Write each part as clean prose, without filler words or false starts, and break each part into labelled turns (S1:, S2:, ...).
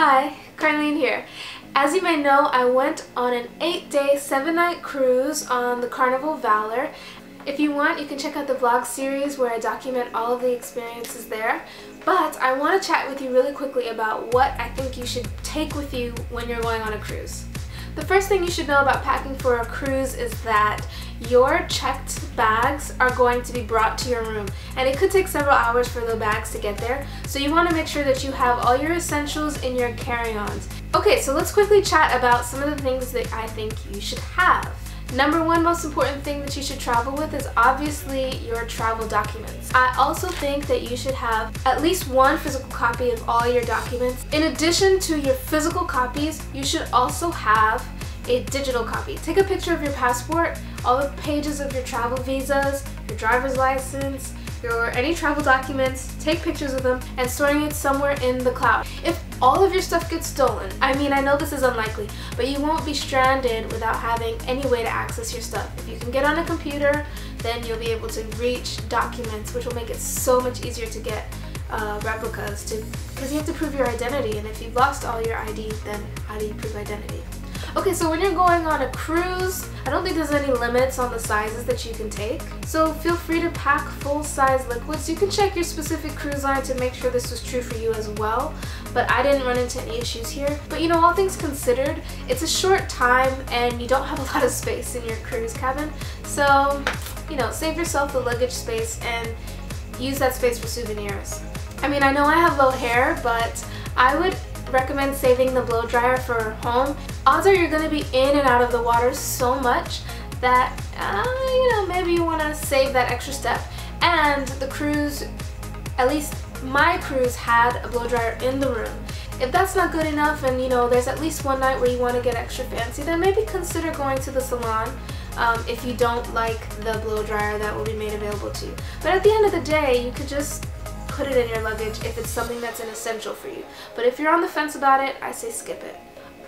S1: Hi, Karlene here. As you may know, I went on an 8-day, 7-night cruise on the Carnival Valor. If you want, you can check out the vlog series where I document all of the experiences there. But I want to chat with you really quickly about what I think you should take with you when you're going on a cruise. The first thing you should know about packing for a cruise is that your checked bags are going to be brought to your room, and it could take several hours for the bags to get there, so you want to make sure that you have all your essentials in your carry-ons. Okay, so let's quickly chat about some of the things that I think you should have. Number one most important thing that you should travel with is obviously your travel documents. I also think that you should have at least one physical copy of all your documents. In addition to your physical copies, you should also have a digital copy. Take a picture of your passport, all the pages of your travel visas, your driver's license, any travel documents, take pictures of them and storing it somewhere in the cloud. If all of your stuff gets stolen, I mean, I know this is unlikely, but you won't be stranded without having any way to access your stuff. If you can get on a computer, then you'll be able to reach documents, which will make it so much easier to get replicas, because you have to prove your identity, and if you've lost all your ID, then how do you prove identity? Okay, so when you're going on a cruise, I don't think there's any limits on the sizes that you can take. So feel free to pack full-size liquids. You can check your specific cruise line to make sure this was true for you as well. But I didn't run into any issues here. But you know, all things considered, it's a short time and you don't have a lot of space in your cruise cabin. So, you know, save yourself the luggage space and use that space for souvenirs. I mean, I know I have low hair, but I would recommend saving the blow dryer for home. Odds are you're going to be in and out of the water so much that, you know, maybe you want to save that extra step. And the cruise, at least my cruise, had a blow dryer in the room. If that's not good enough and, you know, there's at least one night where you want to get extra fancy, then maybe consider going to the salon if you don't like the blow dryer that will be made available to you. But at the end of the day, you could just put it in your luggage if it's something that's an essential for you. But if you're on the fence about it, I say skip it.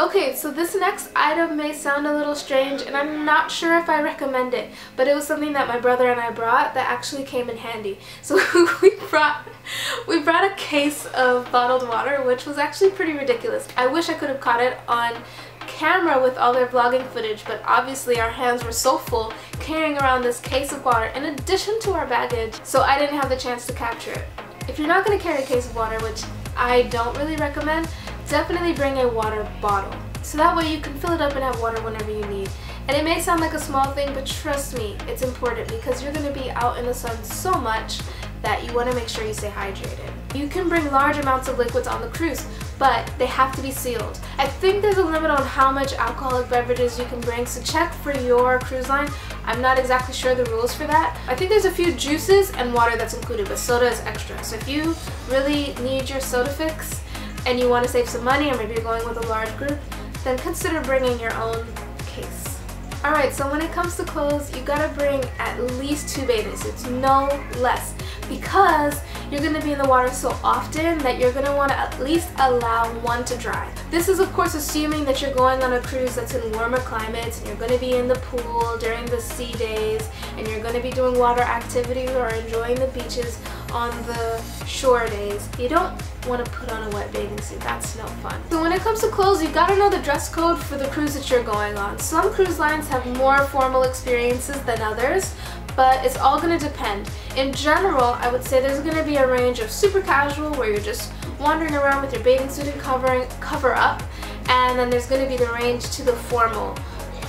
S1: Okay, so this next item may sound a little strange and I'm not sure if I recommend it, but it was something that my brother and I brought that actually came in handy. So we brought a case of bottled water, which was actually pretty ridiculous. I wish I could have caught it on camera with all their vlogging footage, but obviously our hands were so full carrying around this case of water in addition to our baggage, so I didn't have the chance to capture it. If you're not going to carry a case of water, which I don't really recommend, definitely bring a water bottle. So that way you can fill it up and have water whenever you need. And it may sound like a small thing, but trust me, it's important because you're going to be out in the sun so much that you want to make sure you stay hydrated. You can bring large amounts of liquids on the cruise, but they have to be sealed. I think there's a limit on how much alcoholic beverages you can bring, so check for your cruise line. I'm not exactly sure the rules for that. I think there's a few juices and water that's included, but soda is extra. So if you really need your soda fix and you want to save some money, or maybe you're going with a large group, then consider bringing your own case. Alright, so when it comes to clothes, you gotta bring at least 2 bathing suits, no less, because you're going to be in the water so often that you're going to want to at least allow one to dry. This is of course assuming that you're going on a cruise that's in warmer climates and you're going to be in the pool during the sea days and you're going to be doing water activities or enjoying the beaches on the shore days. You don't want to put on a wet bathing suit, that's no fun. So when it comes to clothes, you gotta know the dress code for the cruise that you're going on. Some cruise lines have more formal experiences than others, but it's all going to depend. In general, I would say there's going to be a range of super casual where you're just wandering around with your bathing suit and cover up, and then there's going to be the range to the formal.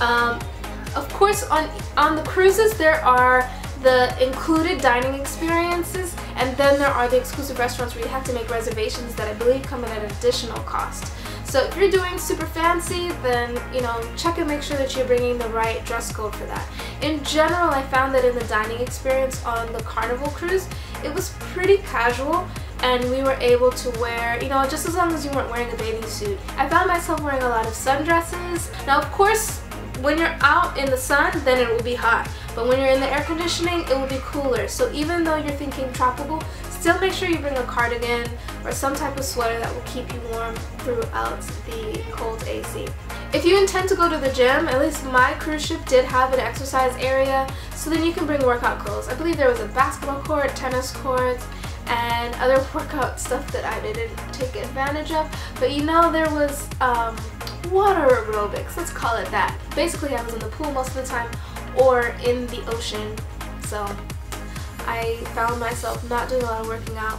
S1: Of course, on the cruises there are the included dining experiences, and then there are the exclusive restaurants where you have to make reservations that I believe come at an additional cost. So if you're doing super fancy, then, you know, check and make sure that you're bringing the right dress code for that. In general, I found that in the dining experience on the Carnival cruise, it was pretty casual and we were able to wear, you know, just as long as you weren't wearing a bathing suit. I found myself wearing a lot of sundresses. Now, of course, when you're out in the sun, then it will be hot. But when you're in the air conditioning, it will be cooler. So even though you're thinking tropical, still make sure you bring a cardigan or some type of sweater that will keep you warm throughout the cold AC. If you intend to go to the gym, at least my cruise ship did have an exercise area, so then you can bring workout clothes. I believe there was a basketball court, tennis court, and other workout stuff that I didn't take advantage of. But you know, there was water aerobics, let's call it that. Basically, I was in the pool most of the time or in the ocean, so I found myself not doing a lot of working out.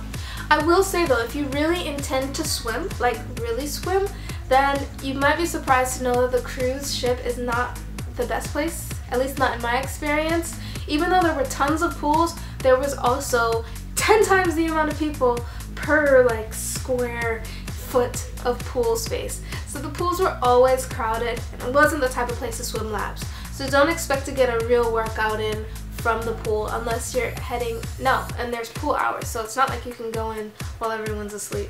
S1: I will say though, if you really intend to swim, like really swim, then you might be surprised to know that the cruise ship is not the best place, at least not in my experience. Even though there were tons of pools, there was also 10 times the amount of people per like square foot of pool space. So the pools were always crowded, and it wasn't the type of place to swim laps. So don't expect to get a real workout in from the pool unless you're heading, and there's pool hours, so it's not like you can go in while everyone's asleep.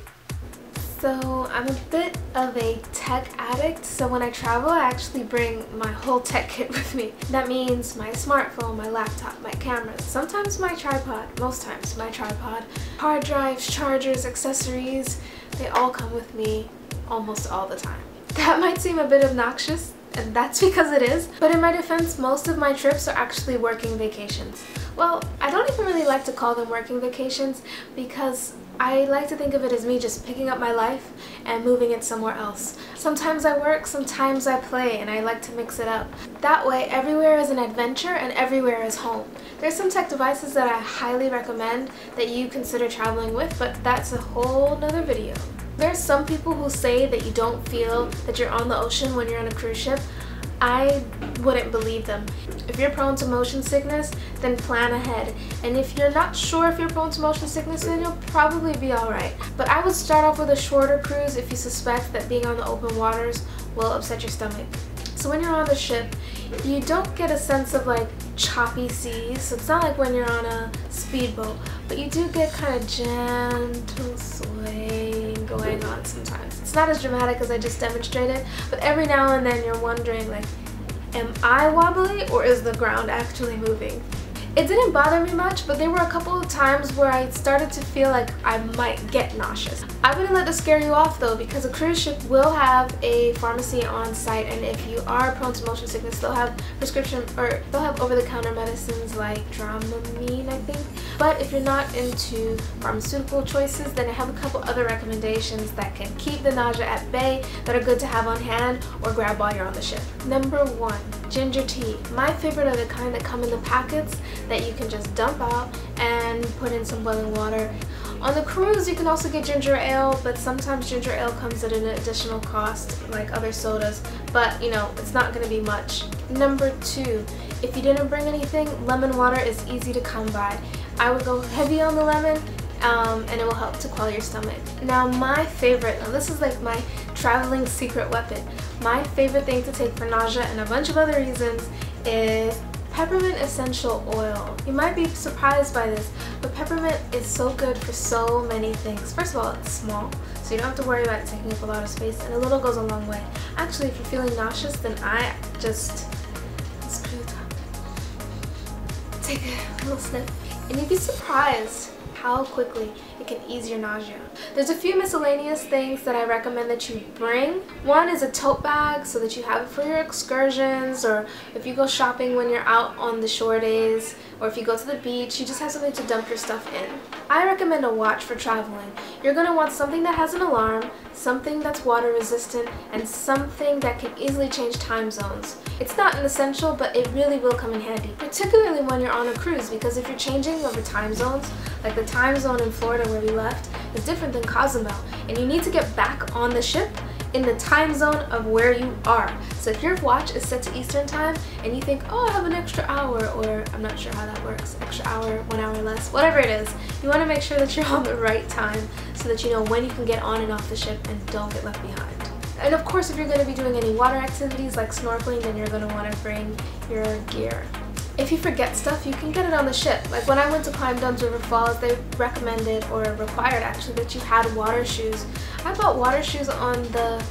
S1: So I'm a bit of a tech addict, so when I travel I actually bring my whole tech kit with me. That means my smartphone, my laptop, my cameras, sometimes my tripod, most times my tripod, hard drives, chargers, accessories, they all come with me almost all the time. That might seem a bit obnoxious, and that's because it is, but in my defense, most of my trips are actually working vacations. Well, I don't even really like to call them working vacations because I like to think of it as me just picking up my life and moving it somewhere else. Sometimes I work, sometimes I play, and I like to mix it up. That way, everywhere is an adventure and everywhere is home. There's some tech devices that I highly recommend that you consider traveling with, but that's a whole nother video. There's some people who say that you don't feel that you're on the ocean when you're on a cruise ship. I wouldn't believe them. If you're prone to motion sickness, then plan ahead. And if you're not sure if you're prone to motion sickness, then you'll probably be alright. But I would start off with a shorter cruise if you suspect that being on the open waters will upset your stomach. So when you're on the ship, you don't get a sense of like choppy seas. So it's not like when you're on a speedboat, but you do get kind of gentle swaying going on sometimes. It's not as dramatic as I just demonstrated, but every now and then you're wondering like, am I wobbly or is the ground actually moving? It didn't bother me much, but there were a couple of times where I started to feel like I might get nauseous. I wouldn't let this scare you off though, because a cruise ship will have a pharmacy on site, and if you are prone to motion sickness, they'll have prescription, or they'll have over-the-counter medicines like Dramamine, I think. But if you're not into pharmaceutical choices, then I have a couple other recommendations that can keep the nausea at bay that are good to have on hand or grab while you're on the ship. Number 1, ginger tea. My favorite are the kind that come in the packets that you can just dump out and put in some boiling water. On the cruise, you can also get ginger ale, but sometimes ginger ale comes at an additional cost like other sodas, but you know, it's not going to be much. Number 2, if you didn't bring anything, lemon water is easy to come by. I would go heavy on the lemon, and it will help to quell your stomach. Now my favorite, now this is like my traveling secret weapon, my favorite thing to take for nausea and a bunch of other reasons is peppermint essential oil. You might be surprised by this, but peppermint is so good for so many things. First of all, it's small, so you don't have to worry about it taking up a lot of space, and a little goes a long way. Actually, if you're feeling nauseous, then I just screw it up. Take a little sniff, and you'd be surprised how quickly it can ease your nausea. There's a few miscellaneous things that I recommend that you bring. One is a tote bag so that you have it for your excursions, or if you go shopping when you're out on the shore days, or if you go to the beach, you just have something to dump your stuff in. I recommend a watch for traveling. You're going to want something that has an alarm, something that's water resistant, and something that can easily change time zones. It's not an essential, but it really will come in handy, particularly when you're on a cruise, because if you're changing over time zones, like the time zone in Florida where we left is different than Cozumel, and you need to get back on the ship in the time zone of where you are. So if your watch is set to Eastern time and you think, oh, I have an extra hour, or I'm not sure how that works, extra hour, 1 hour less, whatever it is, you want to make sure that you're on the right time so that you know when you can get on and off the ship and don't get left behind. And of course, if you're going to be doing any water activities like snorkeling, then you're going to want to bring your gear. If you forget stuff, you can get it on the ship. Like when I went to climb Dunn's River Falls, they recommended, or required actually, that you had water shoes. I bought water shoes on the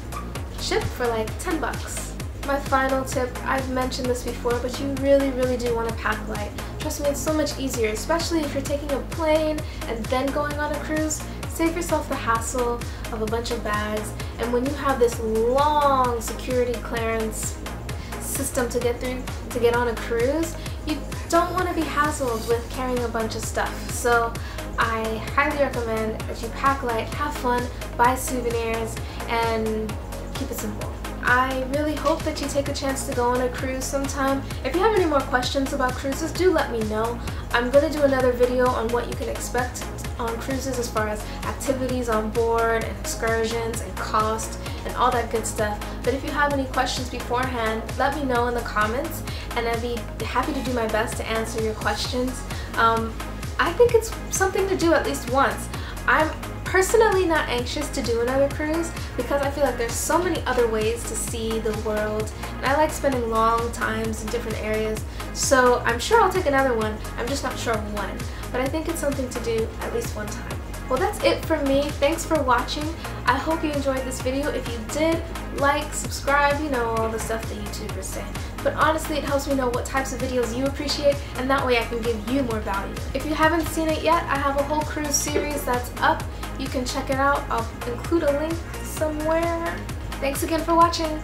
S1: ship for like 10 bucks. My final tip, I've mentioned this before, but you really do want to pack light. Trust me, it's so much easier, especially if you're taking a plane and then going on a cruise. Save yourself the hassle of a bunch of bags, and when you have this long security clearance system to get through to get on a cruise, you don't want to be hassled with carrying a bunch of stuff. So I highly recommend that you pack light, have fun, buy souvenirs, and keep it simple. I really hope that you take a chance to go on a cruise sometime. If you have any more questions about cruises, do let me know. I'm going to do another video on what you can expect on cruises as far as activities on board and excursions and cost and all that good stuff. But if you have any questions beforehand, let me know in the comments and I'd be happy to do my best to answer your questions. I think it's something to do at least once. I'm personally not anxious to do another cruise because I feel like there's so many other ways to see the world and I like spending long times in different areas, so I'm sure I'll take another one. I'm just not sure when, but I think it's something to do at least one time. Well, that's it from me. Thanks for watching. I hope you enjoyed this video. If you did, like, subscribe, you know, all the stuff that YouTubers say. But honestly, it helps me know what types of videos you appreciate, and that way I can give you more value. If you haven't seen it yet, I have a whole cruise series that's up. You can check it out. I'll include a link somewhere. Thanks again for watching.